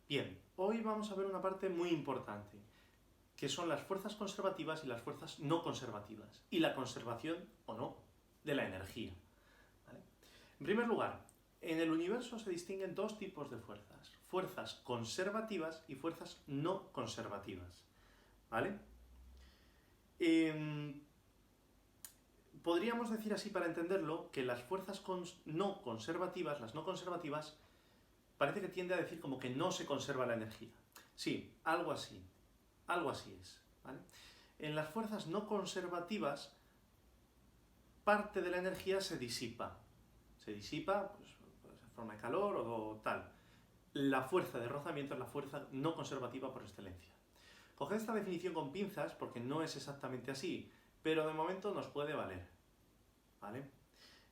Bien, hoy vamos a ver una parte muy importante, que son las fuerzas conservativas y las fuerzas no conservativas, y la conservación o no de la energía. ¿Vale? En primer lugar, en el universo se distinguen dos tipos de fuerzas conservativas y fuerzas no conservativas. ¿Vale? Podríamos decir así para entenderlo que las fuerzas no conservativas, las no conservativas, parece que tiende a decir como que no se conserva la energía. Sí, algo así es. ¿Vale? En las fuerzas no conservativas, parte de la energía se disipa. Se disipa pues, en forma de calor o tal. La fuerza de rozamiento es la fuerza no conservativa por excelencia. Coged esta definición con pinzas porque no es exactamente así, pero de momento nos puede valer. ¿Vale?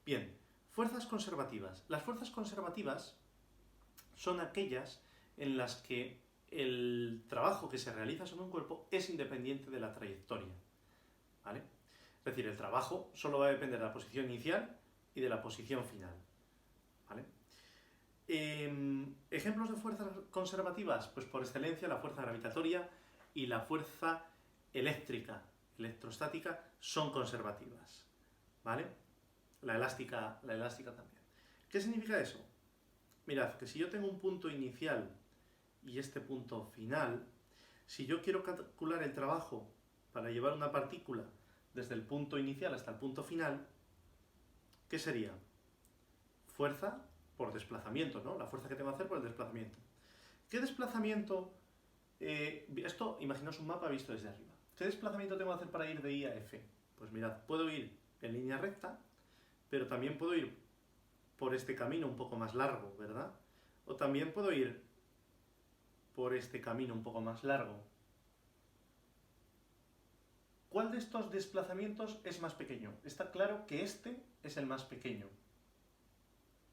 Bien, fuerzas conservativas. Las fuerzas conservativas son aquellas en las que el trabajo que se realiza sobre un cuerpo es independiente de la trayectoria. ¿Vale? Es decir, el trabajo solo va a depender de la posición inicial y de la posición final. ¿Vale? Ejemplos de fuerzas conservativas, pues por excelencia la fuerza gravitatoria y la fuerza eléctrica, electrostática, son conservativas. ¿Vale? La elástica también. ¿Qué significa eso? Mirad, que si yo tengo un punto inicial y este punto final, si yo quiero calcular el trabajo para llevar una partícula desde el punto inicial hasta el punto final, ¿qué sería? Fuerza por desplazamiento, ¿no? La fuerza que tengo que hacer por el desplazamiento. ¿Qué desplazamiento? Esto, imaginaos un mapa visto desde arriba. ¿Qué desplazamiento tengo que hacer para ir de I a F? Pues mirad, puedo ir en línea recta, pero también puedo ir por este camino un poco más largo, ¿verdad? O también puedo ir por este camino un poco más largo. ¿Cuál de estos desplazamientos es más pequeño? Está claro que este es el más pequeño.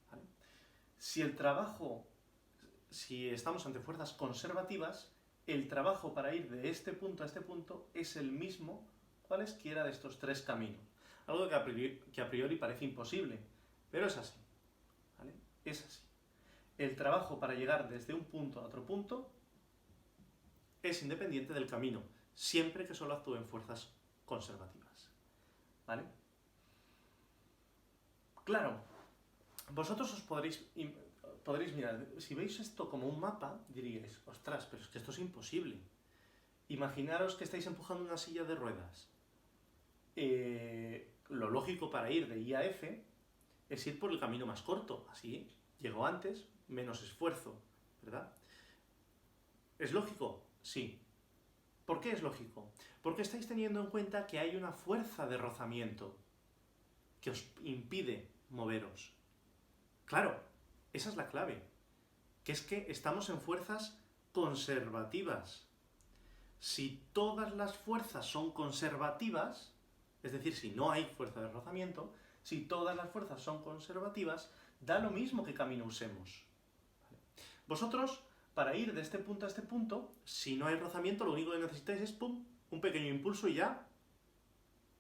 ¿Vale? Si estamos ante fuerzas conservativas, el trabajo para ir de este punto a este punto es el mismo cualesquiera de estos tres caminos. Algo que a priori parece imposible, pero es así. ¿Vale? Es así. El trabajo para llegar desde un punto a otro punto es independiente del camino, siempre que solo actúen fuerzas conservativas. ¿Vale? Claro, vosotros podréis mirar, si veis esto como un mapa, diríais, ostras, pero es que esto es imposible. Imaginaros que estáis empujando una silla de ruedas. Lo lógico para ir de I a F es ir por el camino más corto, así llego antes, menos esfuerzo, ¿verdad? ¿Es lógico? Sí. ¿Por qué es lógico? Porque estáis teniendo en cuenta que hay una fuerza de rozamiento que os impide moveros. Claro, esa es la clave, que es que estamos en fuerzas conservativas. Si todas las fuerzas son conservativas, es decir, si no hay fuerza de rozamiento, si todas las fuerzas son conservativas, da lo mismo qué camino usemos. ¿Vale? Vosotros, para ir de este punto a este punto, si no hay rozamiento, lo único que necesitáis es ¡pum!, un pequeño impulso y ya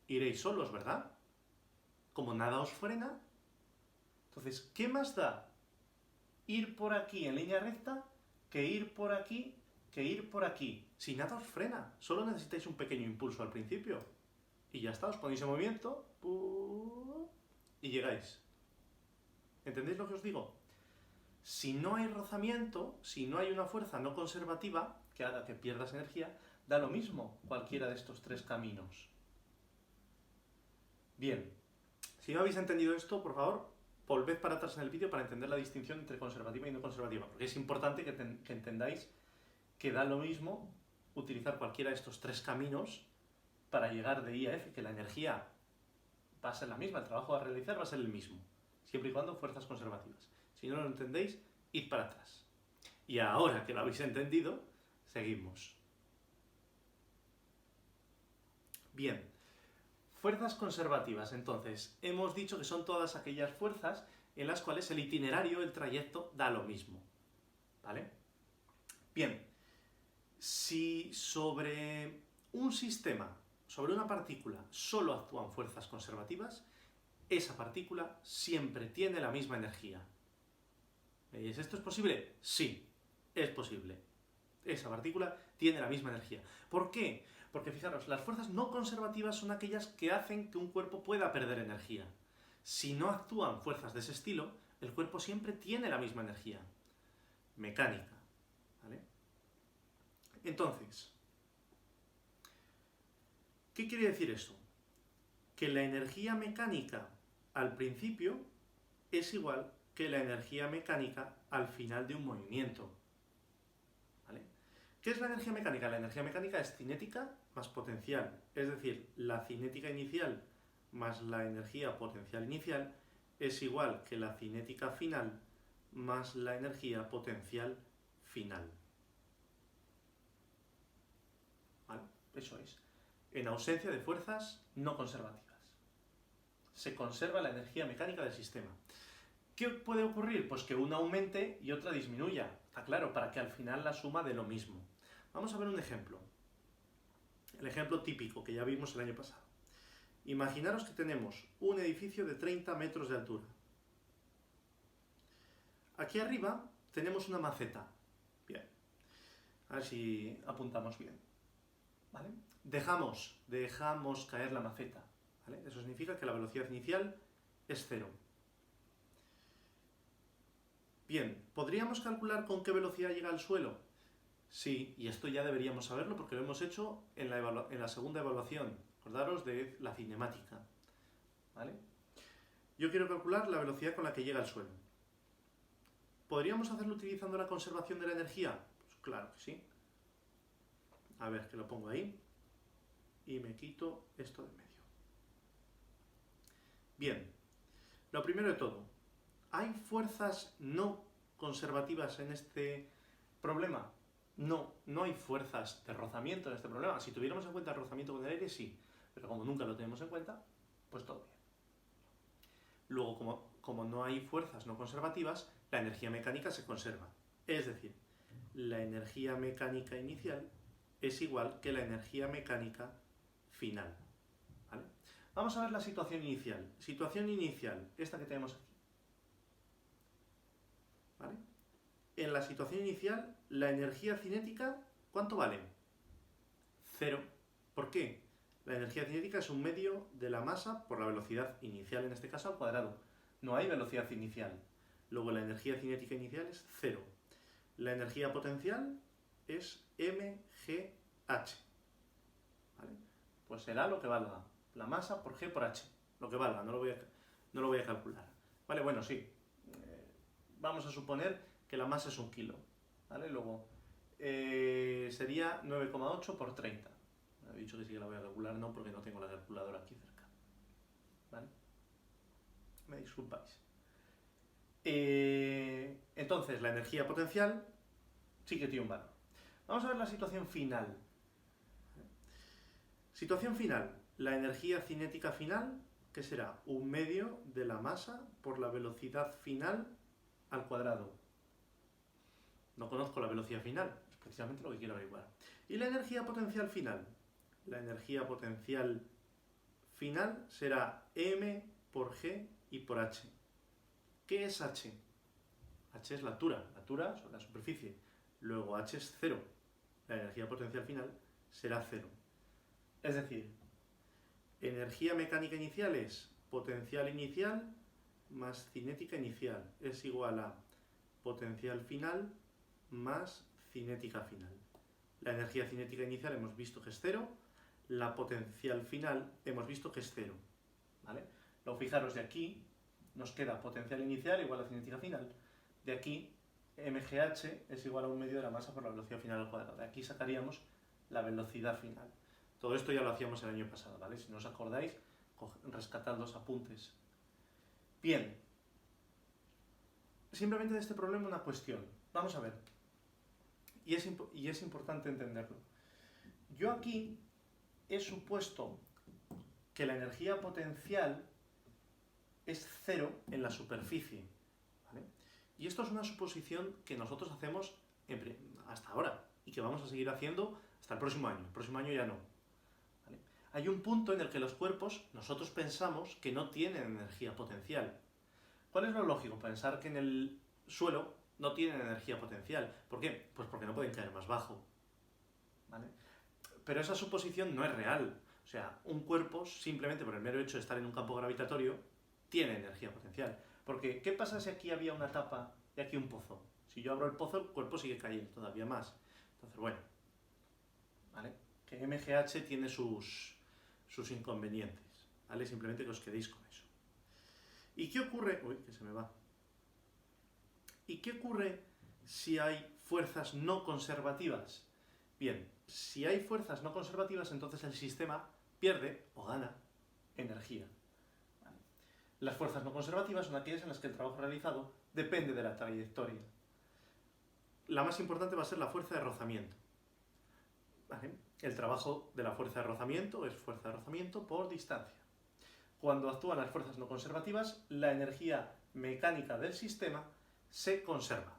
iréis solos, ¿verdad? Como nada os frena. Entonces, ¿qué más da ir por aquí en línea recta que ir por aquí, que ir por aquí? Si nada os frena, solo necesitáis un pequeño impulso al principio. Y ya está, os ponéis en movimiento y llegáis. ¿Entendéis lo que os digo? Si no hay rozamiento, si no hay una fuerza no conservativa que haga que pierdas energía, da lo mismo cualquiera de estos tres caminos. Bien, si no habéis entendido esto, por favor, volved para atrás en el vídeo para entender la distinción entre conservativa y no conservativa, porque es importante que entendáis que da lo mismo utilizar cualquiera de estos tres caminos para llegar de I a F, que la energía va a ser la misma, el trabajo a realizar va a ser el mismo, siempre y cuando fuerzas conservativas. Si no lo entendéis, id para atrás. Y ahora que lo habéis entendido, seguimos. Bien, fuerzas conservativas, entonces, hemos dicho que son todas aquellas fuerzas en las cuales el itinerario, el trayecto, da lo mismo. ¿Vale? Bien, si sobre un sistema, sobre una partícula, solo actúan fuerzas conservativas, esa partícula siempre tiene la misma energía. ¿Veis? ¿Esto es posible? Sí. Es posible. Esa partícula tiene la misma energía. ¿Por qué? Porque fijaros, las fuerzas no conservativas son aquellas que hacen que un cuerpo pueda perder energía. Si no actúan fuerzas de ese estilo, el cuerpo siempre tiene la misma energía. Mecánica. ¿Vale? Entonces, ¿qué quiere decir esto? Que la energía mecánica al principio es igual que la energía mecánica al final de un movimiento. ¿Vale? ¿Qué es la energía mecánica? La energía mecánica es cinética más potencial, es decir, la cinética inicial más la energía potencial inicial es igual que la cinética final más la energía potencial final. ¿Vale? Eso es. En ausencia de fuerzas no conservativas. Se conserva la energía mecánica del sistema. ¿Qué puede ocurrir? Pues que una aumente y otra disminuya. Está claro, para que al final la suma dé lo mismo. Vamos a ver un ejemplo. El ejemplo típico que ya vimos el año pasado. Imaginaros que tenemos un edificio de 30 metros de altura. Aquí arriba tenemos una maceta. Bien. A ver si apuntamos bien. ¿Vale? Dejamos caer la maceta. ¿Vale? Eso significa que la velocidad inicial es 0. Bien, ¿podríamos calcular con qué velocidad llega al suelo? Sí, y esto ya deberíamos saberlo porque lo hemos hecho en la segunda evaluación. Acordaros de la cinemática. ¿Vale? Yo quiero calcular la velocidad con la que llega al suelo. ¿Podríamos hacerlo utilizando la conservación de la energía? Pues claro que sí. A ver, que lo pongo ahí. Y me quito esto de medio. Bien, lo primero de todo, ¿hay fuerzas no conservativas en este problema? No, no hay fuerzas de rozamiento en este problema. Si tuviéramos en cuenta el rozamiento con el aire, sí. Pero como nunca lo tenemos en cuenta, pues todo bien. Luego, como no hay fuerzas no conservativas, la energía mecánica se conserva. Es decir, la energía mecánica inicial es igual que la energía mecánica final. ¿Vale? Vamos a ver la situación inicial. Situación inicial, esta que tenemos aquí. ¿Vale? En la situación inicial, la energía cinética, ¿cuánto vale? 0. ¿Por qué? La energía cinética es un medio de la masa por la velocidad inicial, en este caso al cuadrado. No hay velocidad inicial. Luego la energía cinética inicial es 0. La energía potencial es mgh. ¿Vale? Pues será lo que valga. La masa por g por h. Lo que valga, no lo voy a calcular. ¿Vale? Bueno, sí. Vamos a suponer que la masa es 1 kilo. ¿Vale? Luego sería 9,8 por 30. He dicho que sí que la voy a calcular, no porque no tengo la calculadora aquí cerca. ¿Vale? Me disculpáis. Entonces, la energía potencial sí que tiene un valor. Vamos a ver la situación final. Situación final. La energía cinética final, que será un medio de la masa por la velocidad final al cuadrado. No conozco la velocidad final, es precisamente lo que quiero averiguar. Y la energía potencial final. La energía potencial final será m por g y por h. ¿Qué es h? H es la altura sobre la superficie. Luego h es 0. La energía potencial final será 0. Es decir, energía mecánica inicial es potencial inicial más cinética inicial. Es igual a potencial final más cinética final. La energía cinética inicial hemos visto que es 0. La potencial final hemos visto que es 0. ¿Vale? Luego fijaros, de aquí nos queda potencial inicial igual a cinética final. De aquí mgh es igual a un medio de la masa por la velocidad final al cuadrado. De aquí sacaríamos la velocidad final. Todo esto ya lo hacíamos el año pasado, ¿vale? Si no os acordáis, rescatad los apuntes. Bien. Simplemente de este problema una cuestión. Vamos a ver. Y es importante entenderlo. Yo aquí he supuesto que la energía potencial es 0 en la superficie. ¿Vale? Y esto es una suposición que nosotros hacemos hasta ahora y que vamos a seguir haciendo hasta el próximo año. El próximo año ya no. ¿Vale? Hay un punto en el que los cuerpos, nosotros pensamos que no tienen energía potencial. ¿Cuál es lo lógico? Pensar que en el suelo no tienen energía potencial. ¿Por qué? Pues porque no pueden caer más bajo. ¿Vale? Pero esa suposición no es real. O sea, un cuerpo, simplemente por el mero hecho de estar en un campo gravitatorio, tiene energía potencial. Porque, ¿qué pasa si aquí había una tapa y aquí un pozo? Si yo abro el pozo, el cuerpo sigue cayendo todavía más. Entonces, bueno, ¿vale? Que MGH tiene sus inconvenientes, ¿vale? Simplemente que os quedéis con eso. ¿Y qué ocurre? Uy, que se me va. ¿Y qué ocurre si hay fuerzas no conservativas? Bien, si hay fuerzas no conservativas, entonces el sistema pierde o gana energía. ¿Vale? Las fuerzas no conservativas son aquellas en las que el trabajo realizado depende de la trayectoria. La más importante va a ser la fuerza de rozamiento. ¿Vale? El trabajo de la fuerza de rozamiento es fuerza de rozamiento por distancia. Cuando actúan las fuerzas no conservativas, la energía mecánica del sistema se conserva.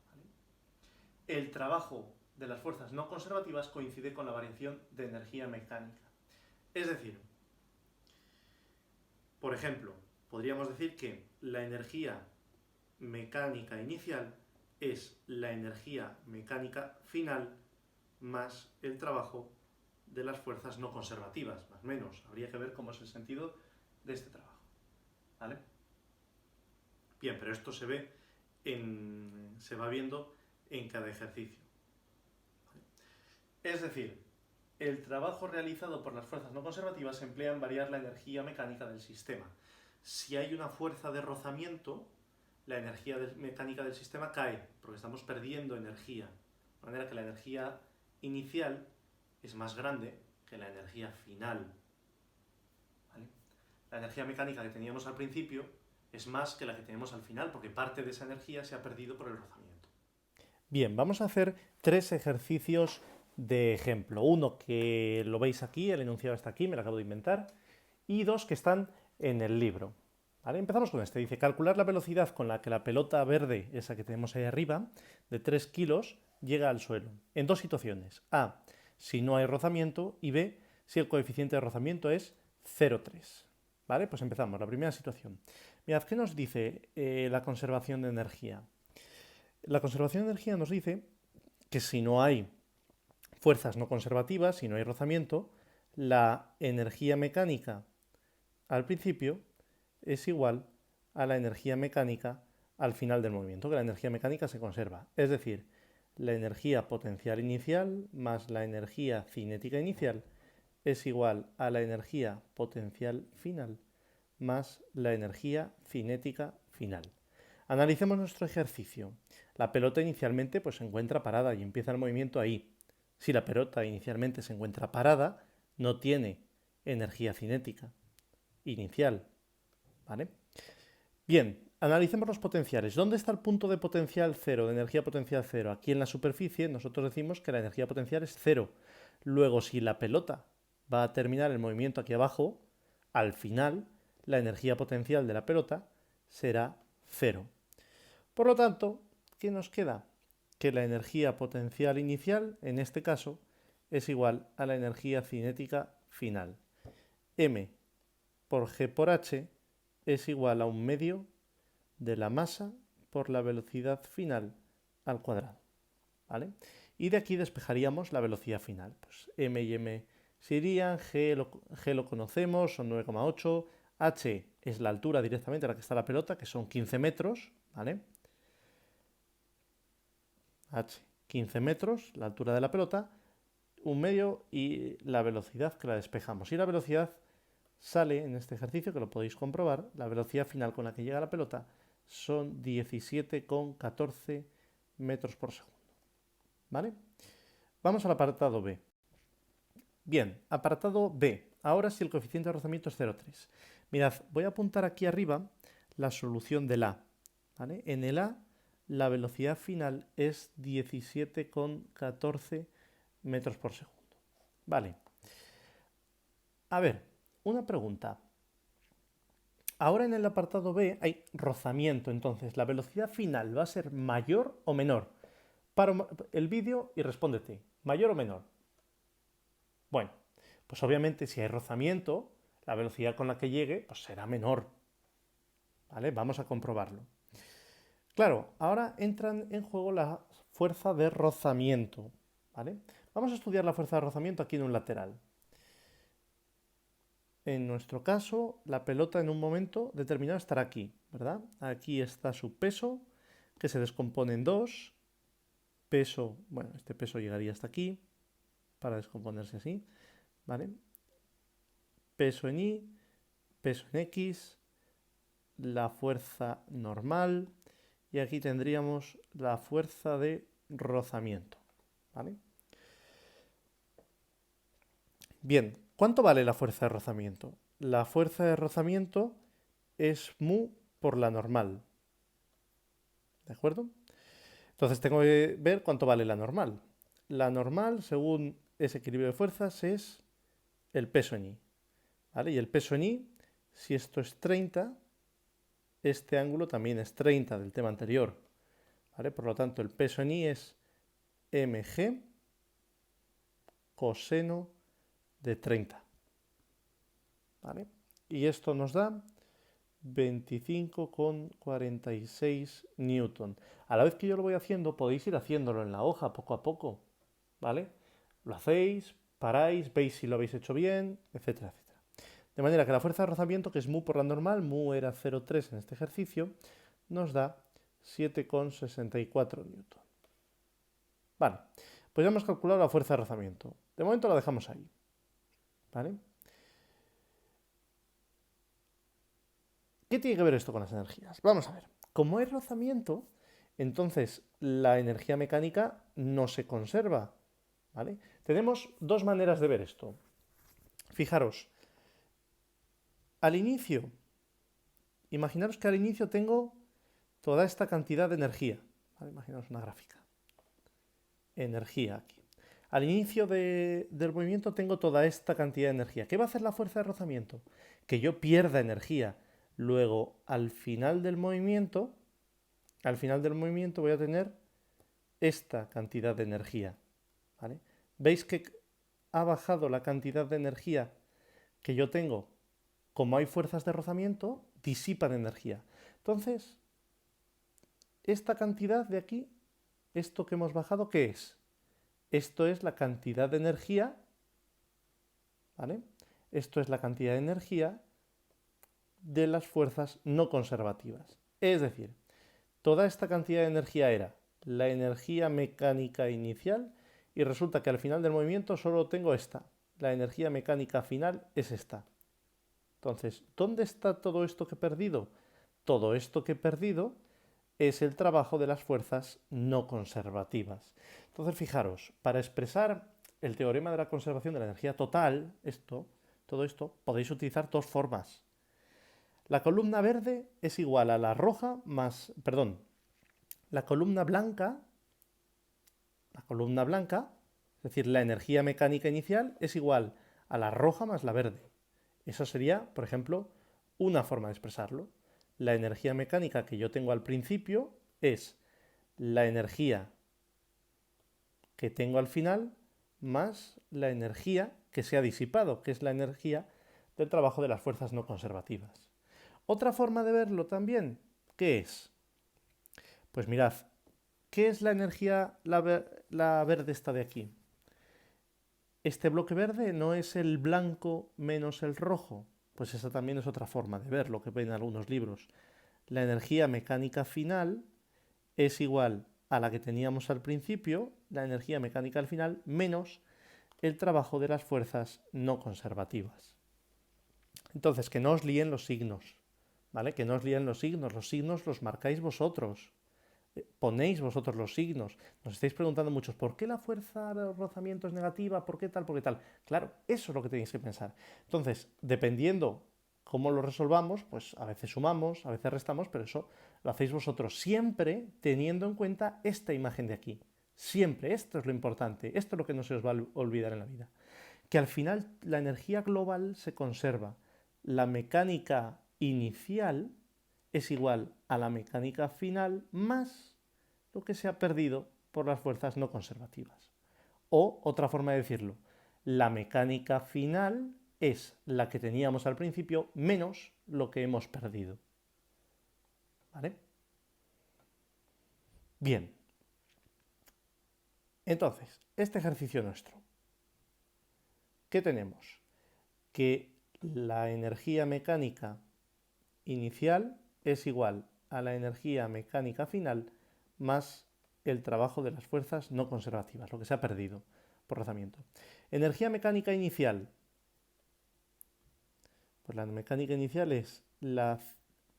¿Vale? El trabajo de las fuerzas no conservativas coincide con la variación de energía mecánica. Es decir, por ejemplo, podríamos decir que la energía mecánica inicial es la energía mecánica final más el trabajo de las fuerzas no conservativas, más o menos. Habría que ver cómo es el sentido de este trabajo. ¿Vale? Bien, pero esto se va viendo en cada ejercicio. ¿Vale? Es decir, el trabajo realizado por las fuerzas no conservativas se emplea en variar la energía mecánica del sistema. Si hay una fuerza de rozamiento, la energía mecánica del sistema cae, porque estamos perdiendo energía. De manera que la energía inicial es más grande que la energía final. ¿Vale? La energía mecánica que teníamos al principio es más que la que tenemos al final, porque parte de esa energía se ha perdido por el rozamiento. Bien, vamos a hacer 3 ejercicios de ejemplo. Uno que lo veis aquí, el enunciado está aquí, me lo acabo de inventar, y 2 que están en el libro. ¿Vale? Empezamos con este. Dice, calcular la velocidad con la que la pelota verde, esa que tenemos ahí arriba, de 3 kilos, llega al suelo. En 2 situaciones. A, si no hay rozamiento, y B, si el coeficiente de rozamiento es 0,3. ¿Vale? Pues empezamos. La primera situación. Mirad, ¿qué nos dice la conservación de energía? La conservación de energía nos dice que si no hay fuerzas no conservativas, si no hay rozamiento, la energía mecánica al principio es igual a la energía mecánica al final del movimiento, que la energía mecánica se conserva. Es decir, la energía potencial inicial más la energía cinética inicial es igual a la energía potencial final más la energía cinética final. Analicemos nuestro ejercicio. La pelota inicialmente pues, se encuentra parada y empieza el movimiento ahí. Si la pelota inicialmente se encuentra parada, no tiene energía cinética inicial. ¿Vale? Bien, analicemos los potenciales. ¿Dónde está el punto de potencial cero, de energía potencial cero? Aquí en la superficie nosotros decimos que la energía potencial es cero. Luego, si la pelota va a terminar el movimiento aquí abajo, al final la energía potencial de la pelota será cero. Por lo tanto, ¿qué nos queda? Que la energía potencial inicial, en este caso, es igual a la energía cinética final. M por G por H es igual a 1/2 de la masa por la velocidad final al cuadrado. ¿Vale? Y de aquí despejaríamos la velocidad final. Pues M y M se irían, G lo conocemos, son 9,8, H es la altura directamente a la que está la pelota, que son 15 metros, ¿vale? H, 15 metros, la altura de la pelota, 1/2 y la velocidad que la despejamos. Y la velocidad sale en este ejercicio, que lo podéis comprobar, la velocidad final con la que llega la pelota son 17,14 metros por segundo. ¿Vale? Vamos al apartado B. Bien, apartado B. Ahora si el coeficiente de rozamiento es 0,3. Mirad, voy a apuntar aquí arriba la solución del A. ¿Vale? En el A la velocidad final es 17,14 metros por segundo. Vale. A ver, una pregunta. Ahora en el apartado B hay rozamiento, entonces la velocidad final va a ser mayor o menor. Para el vídeo y respóndete, ¿mayor o menor? Bueno, pues obviamente si hay rozamiento, la velocidad con la que llegue pues será menor. ¿Vale? Vamos a comprobarlo. Claro, ahora entran en juego la fuerza de rozamiento, ¿vale? Vamos a estudiar la fuerza de rozamiento aquí en un lateral. En nuestro caso, la pelota en un momento determinado estará aquí, ¿verdad? Aquí está su peso, que se descompone en dos. Peso, bueno, este peso llegaría hasta aquí, para descomponerse así, ¿vale? Peso en Y, peso en X, la fuerza normal, y aquí tendríamos la fuerza de rozamiento, ¿vale? Bien, ¿cuánto vale la fuerza de rozamiento? La fuerza de rozamiento es mu por la normal, ¿de acuerdo? Entonces tengo que ver cuánto vale la normal. La normal, según ese equilibrio de fuerzas, es el peso en Y, ¿vale? Y el peso en Y, si esto es 30, este ángulo también es 30 del tema anterior, ¿vale? Por lo tanto, el peso en Y es mg coseno de 30, ¿vale? Y esto nos da 25,46 newton. A la vez que yo lo voy haciendo, podéis ir haciéndolo en la hoja poco a poco, ¿vale? Lo hacéis, paráis, veis si lo habéis hecho bien, etcétera, etcétera. De manera que la fuerza de rozamiento, que es mu por la normal, mu era 0,3 en este ejercicio, nos da 7,64 newton. Vale, pues ya hemos calculado la fuerza de rozamiento. De momento la dejamos ahí, ¿vale? ¿Qué tiene que ver esto con las energías? Vamos a ver. Como es rozamiento, entonces la energía mecánica no se conserva, ¿vale? Tenemos dos maneras de ver esto. Fijaros, al inicio, imaginaros que al inicio tengo toda esta cantidad de energía, ¿vale? Imaginaos una gráfica. Energía aquí. Al inicio del movimiento tengo toda esta cantidad de energía. ¿Qué va a hacer la fuerza de rozamiento? Que yo pierda energía. Luego, al final del movimiento voy a tener esta cantidad de energía, ¿vale? ¿Veis que ha bajado la cantidad de energía que yo tengo? Como hay fuerzas de rozamiento, disipan energía. Entonces, esta cantidad de aquí, esto que hemos bajado, ¿qué es? Esto es la cantidad de energía, ¿vale? Esto es la cantidad de energía de las fuerzas no conservativas. Es decir, toda esta cantidad de energía era la energía mecánica inicial y resulta que al final del movimiento solo tengo esta. La energía mecánica final es esta. Entonces, ¿dónde está todo esto que he perdido? Todo esto que he perdido es el trabajo de las fuerzas no conservativas. Entonces, fijaros, para expresar el teorema de la conservación de la energía total, todo esto, podéis utilizar dos formas. La columna verde es igual a la roja más, perdón, la columna blanca, es decir, la energía mecánica inicial es igual a la roja más la verde. Eso sería, por ejemplo, una forma de expresarlo. La energía mecánica que yo tengo al principio es la energía que tengo al final más la energía que se ha disipado, que es la energía del trabajo de las fuerzas no conservativas. Otra forma de verlo también, ¿qué es? Pues mirad, ¿qué es la energía, la verde esta de aquí? Este bloque verde no es el blanco menos el rojo. Pues esa también es otra forma de ver lo que ven en algunos libros. La energía mecánica final es igual a la que teníamos al principio, la energía mecánica al final, menos el trabajo de las fuerzas no conservativas. Entonces, que no os líen los signos, ¿vale? Que no os líen los signos los marcáis vosotros. Ponéis vosotros los signos. Nos estáis preguntando muchos, ¿por qué la fuerza de rozamiento es negativa? ¿Por qué tal? ¿Por qué tal? Claro, eso es lo que tenéis que pensar. Entonces, dependiendo cómo lo resolvamos, pues a veces sumamos, a veces restamos, pero eso lo hacéis vosotros, siempre teniendo en cuenta esta imagen de aquí. Siempre, esto es lo importante, esto es lo que no se os va a olvidar en la vida. Que al final la energía global se conserva. La mecánica inicial es igual a la mecánica final más lo que se ha perdido por las fuerzas no conservativas. O, otra forma de decirlo, la mecánica final es la que teníamos al principio menos lo que hemos perdido. ¿Vale? Bien, entonces, este ejercicio nuestro, ¿qué tenemos? Que la energía mecánica inicial es igual a la energía mecánica final más el trabajo de las fuerzas no conservativas, lo que se ha perdido por rozamiento. Energía mecánica inicial. Pues la mecánica inicial es la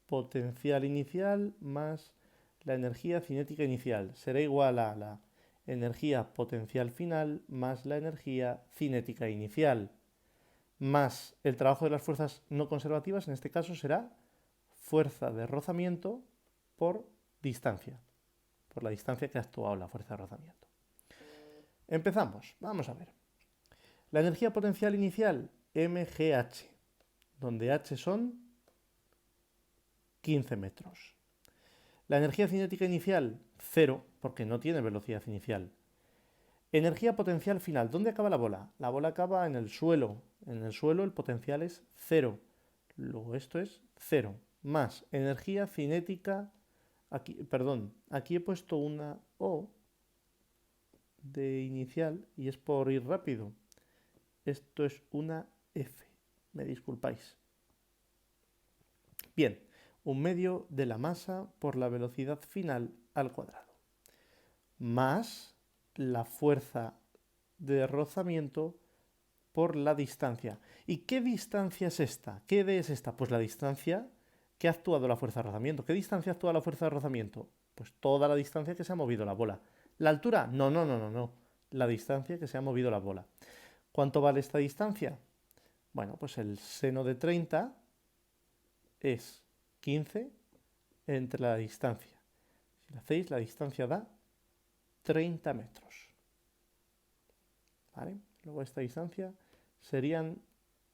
potencial inicial más la energía cinética inicial. Será igual a la energía potencial final más la energía cinética inicial. Más el trabajo de las fuerzas no conservativas, en este caso será fuerza de rozamiento por distancia, por la distancia que ha actuado la fuerza de rozamiento. Empezamos, vamos a ver. La energía potencial inicial, mgh, donde h son 15 metros. La energía cinética inicial, 0, porque no tiene velocidad inicial. Energía potencial final, ¿dónde acaba la bola? La bola acaba en el suelo. En el suelo el potencial es 0. Luego esto es 0. Más energía cinética, aquí, perdón, aquí he puesto una O de inicial y es por ir rápido. Esto es una F, me disculpáis. Bien, un medio de la masa por la velocidad final al cuadrado. Más la fuerza de rozamiento por la distancia. ¿Y qué distancia es esta? ¿Qué D es esta? Pues la distancia que ha actuado la fuerza de rozamiento. ¿Qué distancia actúa la fuerza de rozamiento? Pues toda la distancia que se ha movido la bola. ¿La altura? No. La distancia que se ha movido la bola. ¿Cuánto vale esta distancia? Bueno, pues el seno de 30 es 15 entre la distancia. Si lo hacéis, la distancia da 30 metros. ¿Vale? Luego esta distancia serían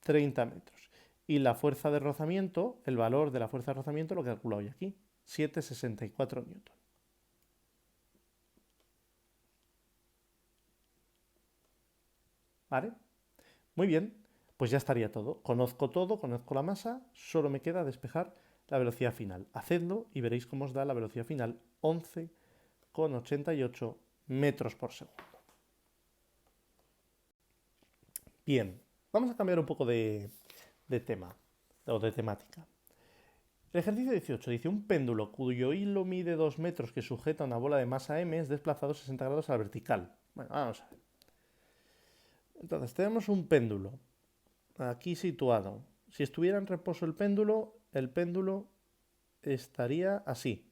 30 metros. Y la fuerza de rozamiento, el valor de la fuerza de rozamiento lo calculo hoy aquí, 7,64 newton. ¿Vale? Muy bien, pues ya estaría todo. Conozco la masa, solo me queda despejar la velocidad final. Hacedlo y veréis cómo os da la velocidad final, 11,88 metros por segundo. Bien, vamos a cambiar un poco de tema o de temática. El ejercicio 18 dice: un péndulo cuyo hilo mide 2 metros que sujeta una bola de masa m es desplazado 60 grados a la vertical. Bueno, vamos a ver. Entonces, tenemos un péndulo aquí situado. Si estuviera en reposo el péndulo estaría así,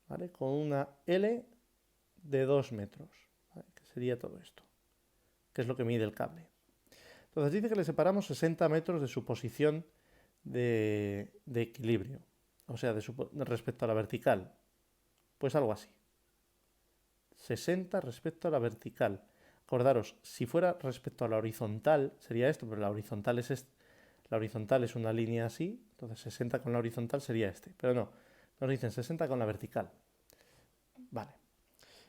¿vale? Con una L de 2 metros, ¿vale? Que sería todo esto, que es lo que mide el cable. Entonces dice que le separamos 60 metros de su posición de equilibrio, o sea, respecto a la vertical. Pues algo así. 60 respecto a la vertical. Acordaros, si fuera respecto a la horizontal, sería esto, pero la horizontal es una línea así, entonces 60 con la horizontal sería este. Pero no, nos dicen 60 con la vertical. Vale.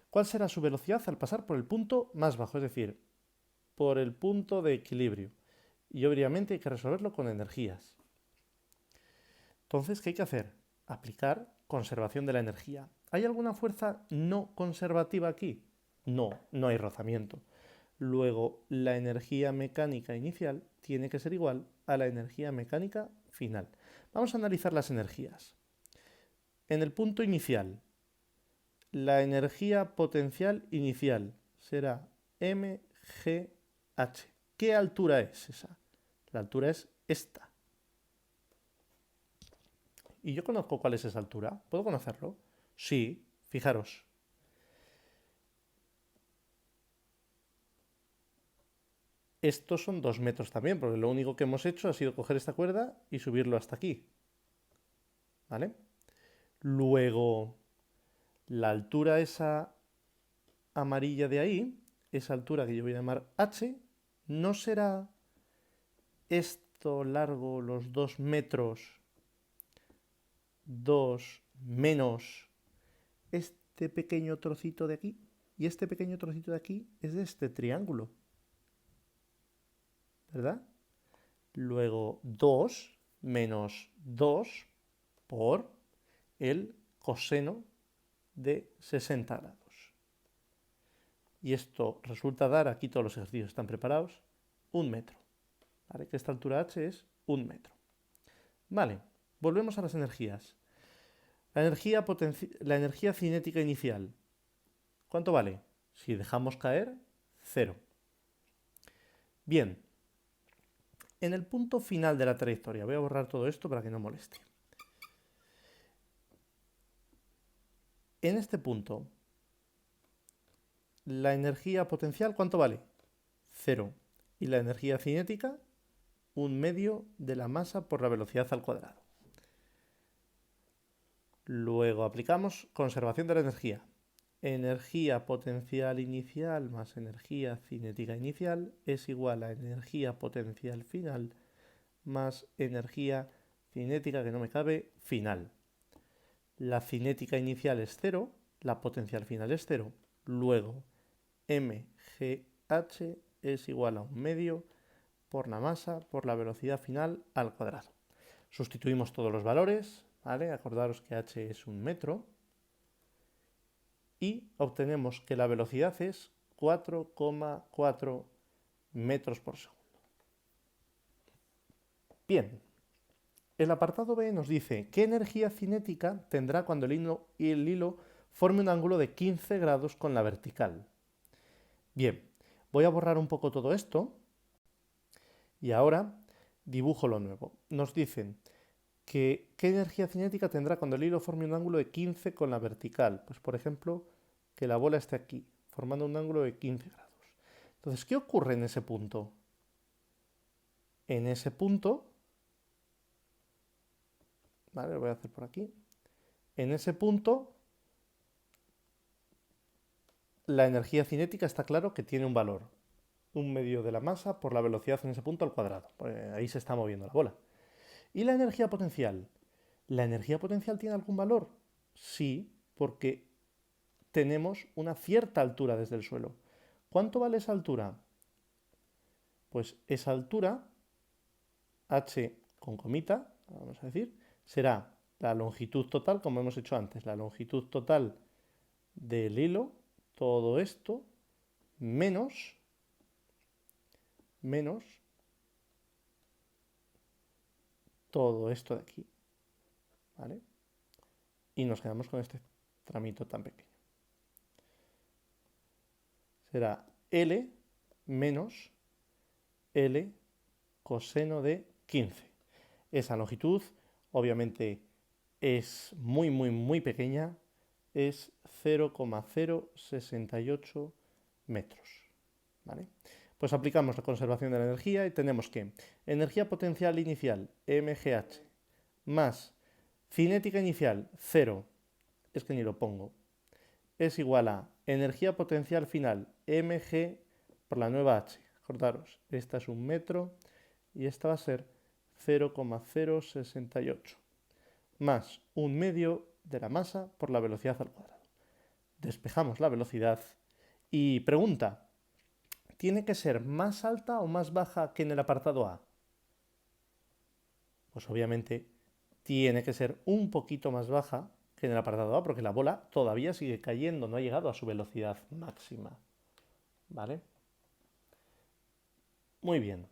¿Cuál será su velocidad al pasar por el punto más bajo? Es decir, por el punto de equilibrio. Y obviamente hay que resolverlo con energías. Entonces, ¿qué hay que hacer? Aplicar conservación de la energía. ¿Hay alguna fuerza no conservativa aquí? No, no hay rozamiento. Luego, la energía mecánica inicial tiene que ser igual a la energía mecánica final. Vamos a analizar las energías. En el punto inicial, la energía potencial inicial será mgh. ¿Qué altura es esa? La altura es esta. ¿Y yo conozco cuál es esa altura? ¿Puedo conocerlo? Sí, fijaros. Estos son 2 metros también, porque lo único que hemos hecho ha sido coger esta cuerda y subirlo hasta aquí. ¿Vale? Luego, la altura esa amarilla de ahí, esa altura que yo voy a llamar h, ¿no será esto largo, los 2 metros, 2 menos este pequeño trocito de aquí? Y este pequeño trocito de aquí es de este triángulo, ¿verdad? Luego 2 menos 2 por el coseno de 60 grados. Y esto resulta dar, aquí todos los ejercicios están preparados, 1 metro. ¿Vale? Que esta altura h es 1 metro. Vale, volvemos a las energías. La energía cinética inicial, ¿cuánto vale? Si dejamos caer, 0. Bien, en el punto final de la trayectoria, voy a borrar todo esto para que no moleste. En este punto, la energía potencial, ¿cuánto vale? 0. Y la energía cinética, 1/2 de la masa por la velocidad al cuadrado. Luego aplicamos conservación de la energía. Energía potencial inicial más energía cinética inicial es igual a energía potencial final más energía cinética, que no me cabe, final. La cinética inicial es 0, la potencial final es 0. Luego, mgh es igual a 1/2 por la masa por la velocidad final al cuadrado. Sustituimos todos los valores, ¿vale? Acordaros que h es 1 metro. Y obtenemos que la velocidad es 4,4 metros por segundo. Bien, el apartado B nos dice qué energía cinética tendrá cuando el hilo forme un ángulo de 15 grados con la vertical. Bien, voy a borrar un poco todo esto y ahora dibujo lo nuevo. Nos dicen que qué energía cinética tendrá cuando el hilo forme un ángulo de 15 con la vertical. Pues por ejemplo, que la bola esté aquí, formando un ángulo de 15 grados. Entonces, ¿qué ocurre en ese punto? En ese punto, ¿vale? Lo voy a hacer por aquí. En ese punto, la energía cinética está claro que tiene un valor. 1/2 de la masa por la velocidad en ese punto al cuadrado. Ahí se está moviendo la bola. ¿Y la energía potencial? ¿La energía potencial tiene algún valor? Sí, porque tenemos una cierta altura desde el suelo. ¿Cuánto vale esa altura? Pues esa altura, h con comita, vamos a decir, será la longitud total, como hemos hecho antes, la longitud total del hilo, todo esto, menos todo esto de aquí, ¿vale? Y nos quedamos con este tramito tan pequeño. Será L menos L coseno de 15. Esa longitud, obviamente, es muy pequeña, es 0,068 metros, ¿vale? Pues aplicamos la conservación de la energía y tenemos que energía potencial inicial, mgh, más cinética inicial, 0, es que ni lo pongo, es igual a energía potencial final, mg por la nueva h. Acordaros, esta es 1 metro y esta va a ser 0,068 más 1/2 de la masa por la velocidad al cuadrado. Despejamos la velocidad y pregunta, ¿tiene que ser más alta o más baja que en el apartado A? Pues obviamente tiene que ser un poquito más baja que en el apartado A, porque la bola todavía sigue cayendo, no ha llegado a su velocidad máxima. ¿Vale? Muy bien.